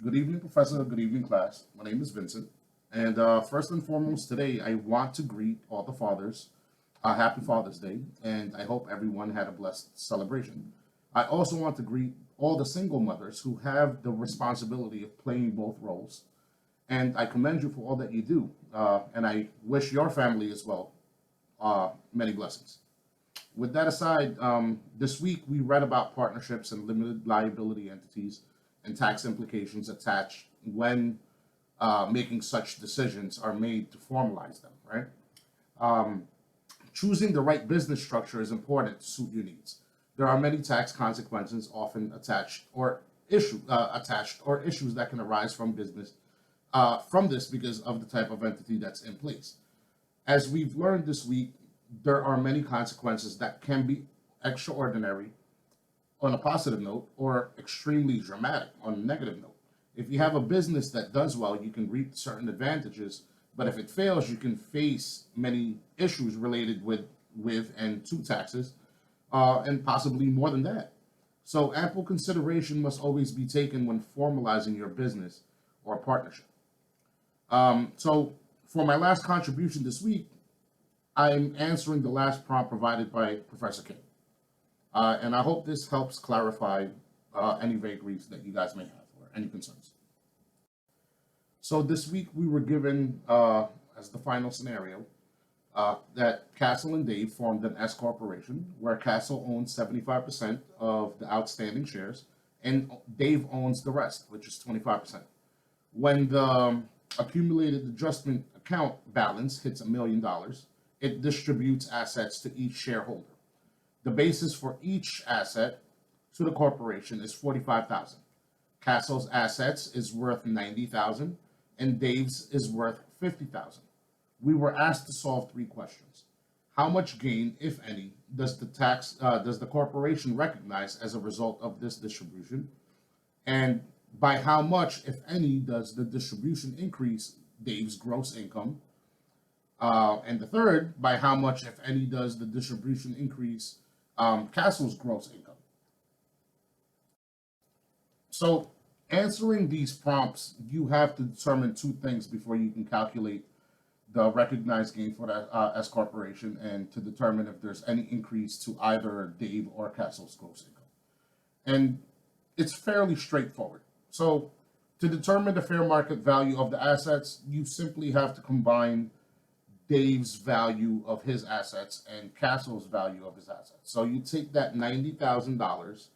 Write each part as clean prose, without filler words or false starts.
Good evening, Professor. Good evening, class. My name is Vincent. And first and foremost, today I want to greet all the fathers. Happy Father's Day. And I hope everyone had a blessed celebration. I also want to greet all the single mothers who have the responsibility of playing both roles. And I commend you for all that you do. And I wish your family as well many blessings. With that aside, this week we read about partnerships and limited liability entities and tax implications attached when making such decisions are made to formalize them, right? Um, Choosing the right business structure is important to suit your needs. There are many tax consequences often attached or issues that can arise from business from this because of the type of entity that's in place. As we've learned this week, there are many consequences that can be extraordinary on a positive note or extremely dramatic on a negative note. If you have a business that does well, you can reap certain advantages, but if it fails, you can face many issues related with and to taxes, and possibly more than that. So ample consideration must always be taken when formalizing your business or partnership. So for my last contribution this week, I'm answering the last prompt provided by Professor King. And I hope this helps clarify any vagaries that you guys may have or any concerns. So this week we were given as the final scenario that Castle and Dave formed an S corporation where Castle owns 75% of the outstanding shares and Dave owns the rest, which is 25%. When the accumulated adjustment account balance hits $1 million, it distributes assets to each shareholder. The basis for each asset to the corporation is 45,000. Castle's assets is worth 90,000 and Dave's is worth 50,000. We were asked to solve three questions. How much gain, if any, does the corporation recognize as a result of this distribution? And by how much, if any, does the distribution increase Dave's gross income? And the third, by how much, if any, does the distribution increase Castle's gross income? So, answering these prompts, you have to determine two things before you can calculate the recognized gain for that S corporation and to determine if there's any increase to either Dave or Castle's gross income. And it's fairly straightforward. So, to determine the fair market value of the assets, you simply have to combine Dave's value of his assets and Castle's value of his assets. So you take that $90,000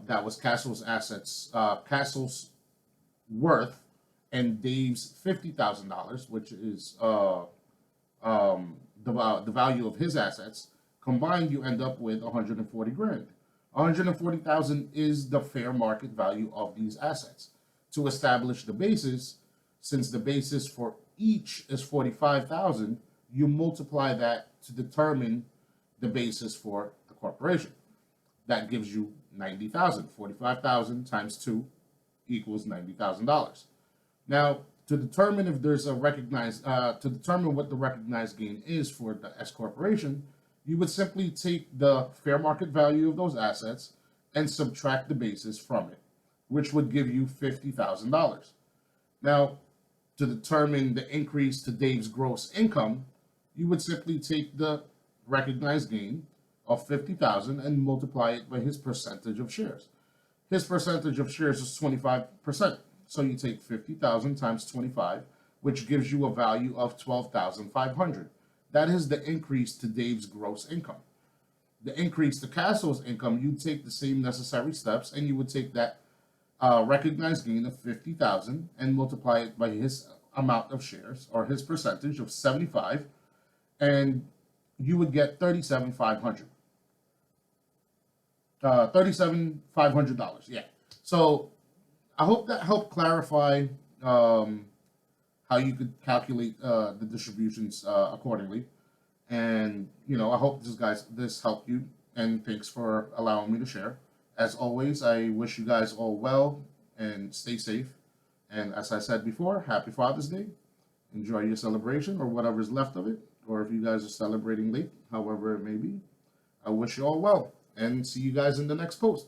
that was Castle's assets, Castle's worth, and Dave's $50,000, which is the value of his assets. Combined, you end up with 140 grand. 140,000 is the fair market value of these assets. To establish the basis, since the basis for each is 45,000, you multiply that to determine the basis for the corporation. That gives you 90,000. 45,000 times 2 equals $90,000. Now, to determine if there's to determine what the recognized gain is for the S corporation, you would simply take the fair market value of those assets and subtract the basis from it, which would give you $50,000. Now, to determine the increase to Dave's gross income, you would simply take the recognized gain of 50,000 and multiply it by his percentage of shares. His percentage of shares is 25%. So you take 50,000 times 25, which gives you a value of 12,500. That is the increase to Dave's gross income. The increase to Castle's income, you take the same necessary steps and you would take that recognized gain of 50,000 and multiply it by his amount of shares or his percentage of 75, and you would get $37,500. $37,500. Yeah. So I hope that helped clarify how you could calculate the distributions accordingly. And I hope this helped you. And thanks for allowing me to share. As always, I wish you guys all well and stay safe. And as I said before, happy Father's Day. Enjoy your celebration or whatever's left of it. Or if you guys are celebrating late, however it may be. I wish you all well and see you guys in the next post.